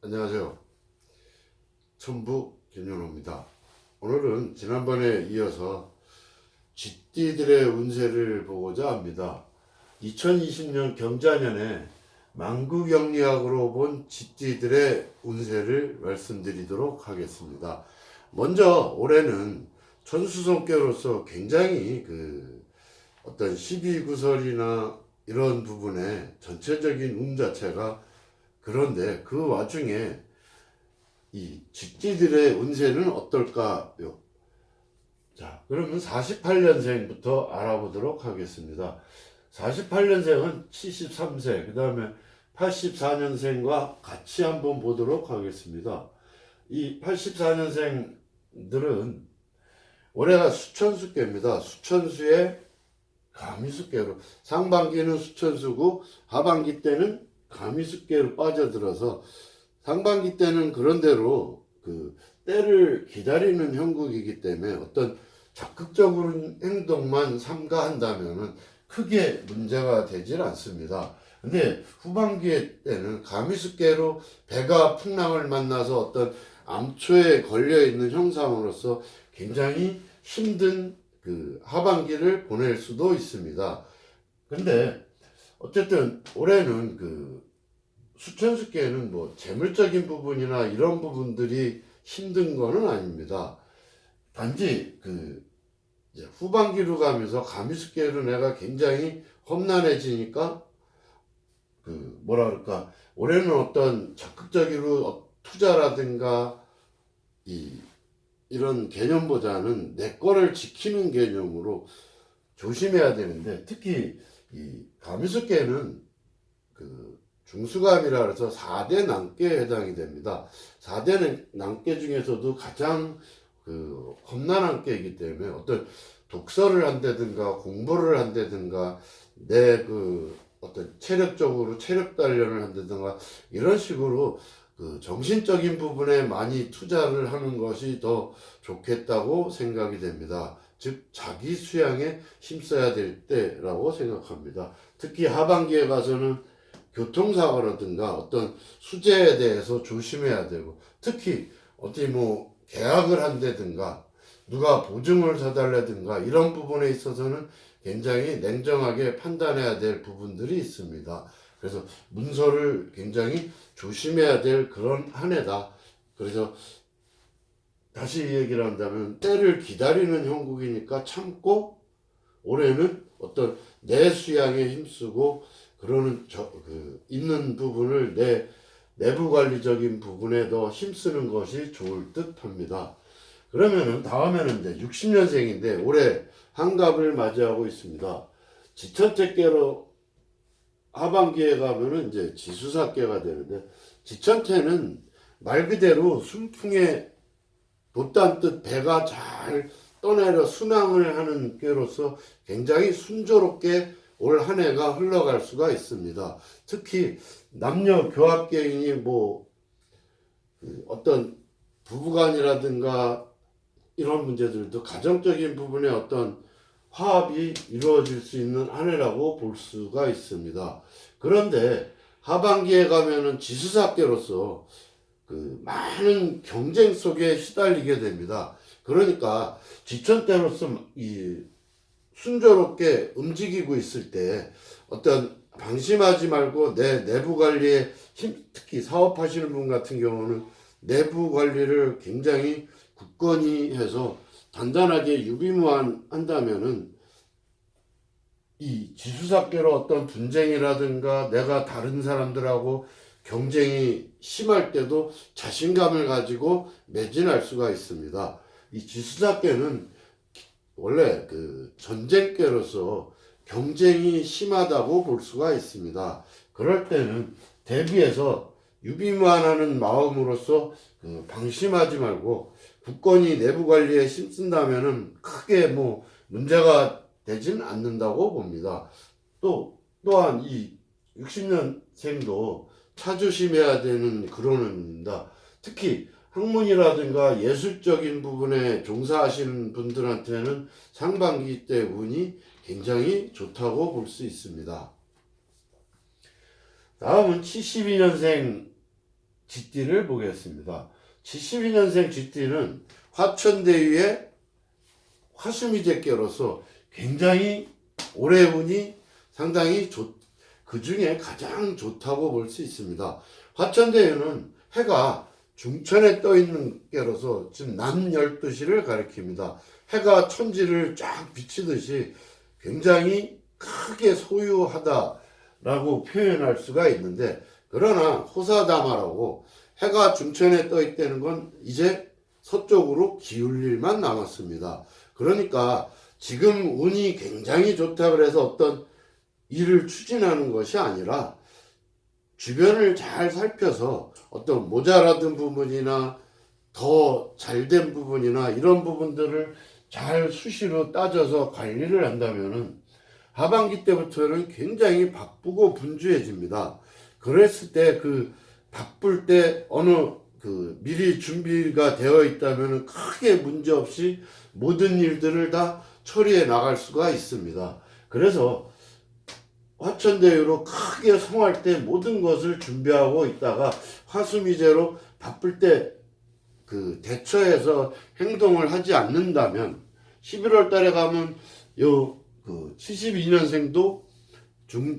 안녕하세요. 천부 김윤호입니다. 오늘은 지난번에 이어서 쥐띠들의 운세를 보고자 합니다. 2020년 경자년에 만구경리학으로 본 쥐띠들의 운세를 말씀드리도록 하겠습니다. 먼저 올해는 천수성격으로서 굉장히 어떤 12구설이나 이런 부분에 전체적인 운 자체가, 그런데 그 와중에 이 쥐띠들의 운세는 어떨까요? 자, 그러면 48년생부터 알아보도록 하겠습니다. 48년생은 73세, 그 다음에 84년생과 같이 한번 보도록 하겠습니다. 이 84년생들은 올해가 수천수께입니다. 수천수에 가미수께로, 상반기는 수천수고 하반기 때는 가미수께로 빠져들어서, 상반기 때는 그런대로 때를 기다리는 형국이기 때문에 어떤 적극적인 행동만 삼가한다면은 크게 문제가 되질 않습니다. 근데 후반기 때는 가미수께로 배가 풍랑을 만나서 어떤 암초에 걸려있는 형상으로서 굉장히 힘든 하반기를 보낼 수도 있습니다. 근데 어쨌든 올해는 수천수께는 뭐 재물적인 부분이나 이런 부분들이 힘든 거는 아닙니다. 단지 이제 후반기로 가면서 가미수께로 내가 굉장히 험난해지니까 뭐라 그럴까, 올해는 어떤 적극적으로 투자라든가 이런 개념보다는 내 거를 지키는 개념으로 조심해야 되는데, 특히 이 가미수께는 중수감이라 해서 4대 난깨에 해당이 됩니다. 4대 난깨 중에서도 가장 험난한 깨이기 때문에 어떤 독서를 한다든가 공부를 한다든가 내 어떤 체력적으로 체력 단련을 한다든가 이런 식으로 정신적인 부분에 많이 투자를 하는 것이 더 좋겠다고 생각이 됩니다. 즉 자기 수양에 힘써야 될 때라고 생각합니다. 특히 하반기에 가서는 교통사고라든가 어떤 수재에 대해서 조심해야 되고, 특히 어디 뭐 계약을 한다든가 누가 보증을 사달라든가 이런 부분에 있어서는 굉장히 냉정하게 판단해야 될 부분들이 있습니다. 그래서 문서를 굉장히 조심해야 될 그런 한 해다. 그래서 다시 얘기를 한다면 때를 기다리는 형국이니까 참고 올해는 어떤 내 수양에 힘쓰고 그러는 있는 부분을 내 내부 관리적인 부분에 더 힘쓰는 것이 좋을 듯 합니다. 그러면은 다음에는 이제 60년생인데 올해 한갑을 맞이하고 있습니다. 지천태께로 하반기에 가면은 이제 지수사께가 되는데, 지천태는 말 그대로 순풍에 돛단뜻 배가 잘 떠내려 순항을 하는 꾀로서 굉장히 순조롭게 올 한 해가 흘러갈 수가 있습니다. 특히 남녀 교합계인이 뭐 어떤 부부간이라든가 이런 문제들도 가정적인 부분에 어떤 화합이 이루어질 수 있는 한 해라고 볼 수가 있습니다. 그런데 하반기에 가면은 지수사께로서 많은 경쟁 속에 시달리게 됩니다. 그러니까 지천때로서 순조롭게 움직이고 있을 때 어떤 방심하지 말고 내 내부 관리에 특히 사업하시는 분 같은 경우는 내부 관리를 굉장히 굳건히 해서 단단하게 유비무환한다면은 이 지수사께로 어떤 분쟁이라든가 내가 다른 사람들하고 경쟁이 심할 때도 자신감을 가지고 매진할 수가 있습니다. 이 지수사께는 원래 전쟁께로서 경쟁이 심하다고 볼 수가 있습니다. 그럴 때는 대비해서 유비무환하는 마음으로서 방심하지 말고 굳건히 내부 관리에 힘쓴다면은 크게 뭐 문제가 되진 않는다고 봅니다. 또한 이 60년생도 차조심해야 되는 그런 의미입니다. 특히 학문이라든가 예술적인 부분에 종사하시는 분들한테는 상반기 때 운이 굉장히 좋다고 볼 수 있습니다. 다음은 72년생 쥐띠를 보겠습니다. 72년생 쥐띠는 화천대유의 화수미제께로서 굉장히 올해 운이 상당히 그 중에 가장 좋다고 볼 수 있습니다. 화천대유는 해가 중천에 떠 있는 게로서 지금 낮 12시를 가리킵니다. 해가 천지를 쫙 비치듯이 굉장히 크게 소유하다라고 표현할 수가 있는데, 그러나 호사다마라고 해가 중천에 떠 있다는 건 이제 서쪽으로 기울 일만 남았습니다. 그러니까 지금 운이 굉장히 좋다 그래서 어떤 일을 추진하는 것이 아니라 주변을 잘 살펴서 어떤 모자라든 부분이나 더 잘된 부분이나 이런 부분들을 잘 수시로 따져서 관리를 한다면은 하반기 때부터는 굉장히 바쁘고 분주해집니다. 그랬을 때 그 바쁠 때 어느 미리 준비가 되어 있다면 크게 문제없이 모든 일들을 다 처리해 나갈 수가 있습니다. 그래서 화천대유로 크게 성할 때 모든 것을 준비하고 있다가 화수미제로 바쁠 때 대처해서 행동을 하지 않는다면 11월 달에 가면 72년생도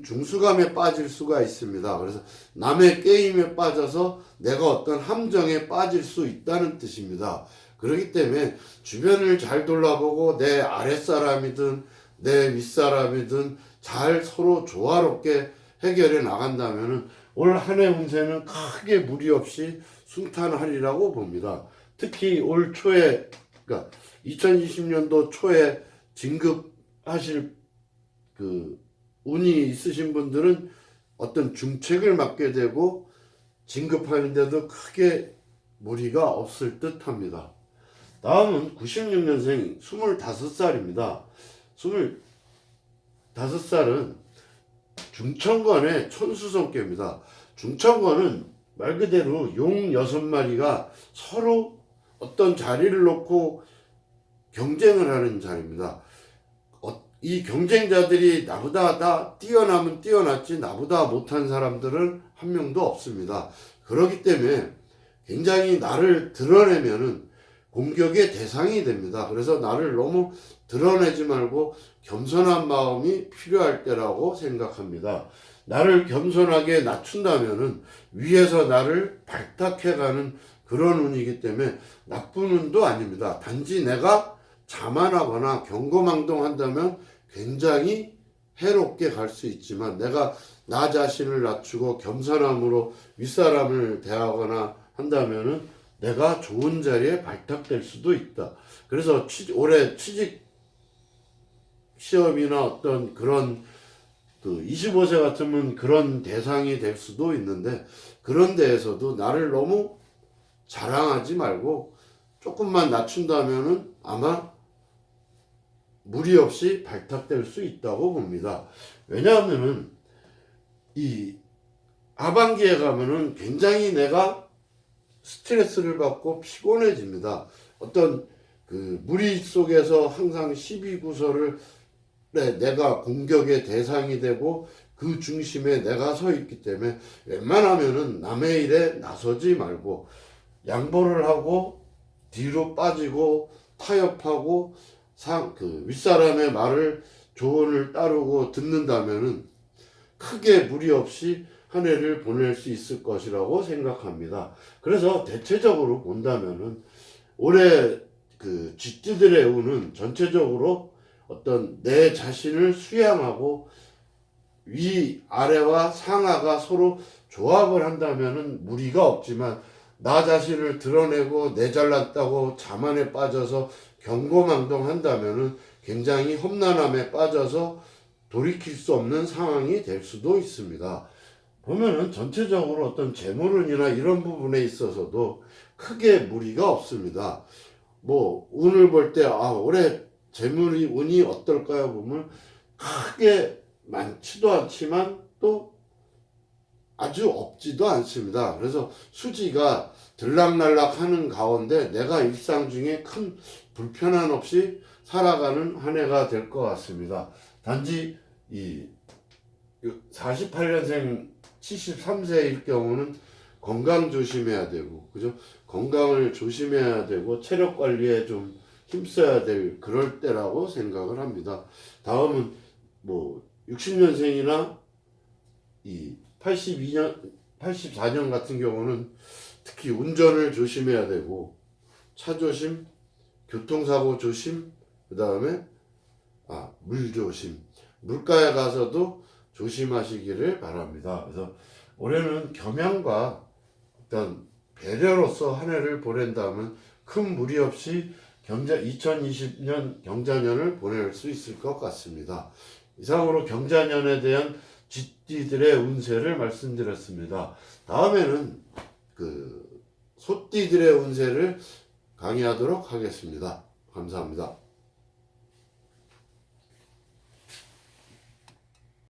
중수감에 빠질 수가 있습니다. 그래서 남의 게임에 빠져서 내가 어떤 함정에 빠질 수 있다는 뜻입니다. 그렇기 때문에 주변을 잘 돌아보고 내 아랫사람이든 내 윗사람이든 잘 서로 조화롭게 해결해 나간다면 올 한 해 운세는 크게 무리 없이 순탄하리라고 봅니다. 특히 올 초에, 그러니까 2020년도 초에 진급하실 운이 있으신 분들은 어떤 중책을 맡게 되고 진급하는데도 크게 무리가 없을 듯 합니다. 다음은 96년생 25살입니다. 25살은 중천권의 천수성께입니다. 중천권은 말 그대로 용 6마리가 서로 어떤 자리를 놓고 경쟁을 하는 자리입니다. 이 경쟁자들이 나보다 다 뛰어나면 뛰어났지 나보다 못한 사람들은 한 명도 없습니다. 그렇기 때문에 굉장히 나를 드러내면은 공격의 대상이 됩니다. 그래서 나를 너무 드러내지 말고 겸손한 마음이 필요할 때라고 생각합니다. 나를 겸손하게 낮춘다면은 위에서 나를 발탁해가는 그런 운이기 때문에 나쁜 운도 아닙니다. 단지 내가 자만하거나 경거망동한다면 굉장히 해롭게 갈 수 있지만 내가 나 자신을 낮추고 겸손함으로 윗사람을 대하거나 한다면은 내가 좋은 자리에 발탁될 수도 있다. 그래서 올해 취직 시험이나 어떤 그런 25세 같으면 그런 대상이 될 수도 있는데, 그런 데에서도 나를 너무 자랑하지 말고 조금만 낮춘다면은 아마 무리 없이 발탁될 수 있다고 봅니다. 왜냐하면은 이 하반기에 가면은 굉장히 내가 스트레스를 받고 피곤해집니다. 어떤 무리 속에서 항상 시비구설을 내가 공격의 대상이 되고 그 중심에 내가 서 있기 때문에 웬만하면은 남의 일에 나서지 말고 양보를 하고 뒤로 빠지고 타협하고 윗사람의 말을 조언을 따르고 듣는다면은 크게 무리 없이 한 해를 보낼 수 있을 것이라고 생각합니다. 그래서 대체적으로 본다면은 올해 쥐띠들의 운은 전체적으로 어떤 내 자신을 수양하고 위아래와 상하가 서로 조합을 한다면은 무리가 없지만 나 자신을 드러내고 내 잘났다고 자만에 빠져서 경거망동한다면은 굉장히 험난함에 빠져서 돌이킬 수 없는 상황이 될 수도 있습니다. 보면은 전체적으로 어떤 재물운이나 이런 부분에 있어서도 크게 무리가 없습니다. 운을 볼 때 올해 재물이 운이 어떨까요? 보면 크게 많지도 않지만 또 아주 없지도 않습니다. 그래서 수지가 들락날락 하는 가운데 내가 일상 중에 큰 불편함 없이 살아가는 한 해가 될 것 같습니다. 단지 이 48년생 73세일 경우는 건강 조심해야 되고, 그죠? 건강을 조심해야 되고, 체력 관리에 좀 힘써야 될 그럴 때라고 생각을 합니다. 다음은 뭐 60년생이나 이 84년 같은 경우는 특히 운전을 조심해야 되고, 차 조심, 교통사고 조심, 그 다음에 물 조심, 물가에 가서도 조심하시기를 바랍니다. 그래서 올해는 겸양과 일단 배려로서 한 해를 보낸다면 큰 무리 없이 2020년 경자년을 보낼 수 있을 것 같습니다. 이상으로 경자년에 대한 쥐띠들의 운세를 말씀드렸습니다. 다음에는 그 소띠들의 운세를 강의하도록 하겠습니다. 감사합니다.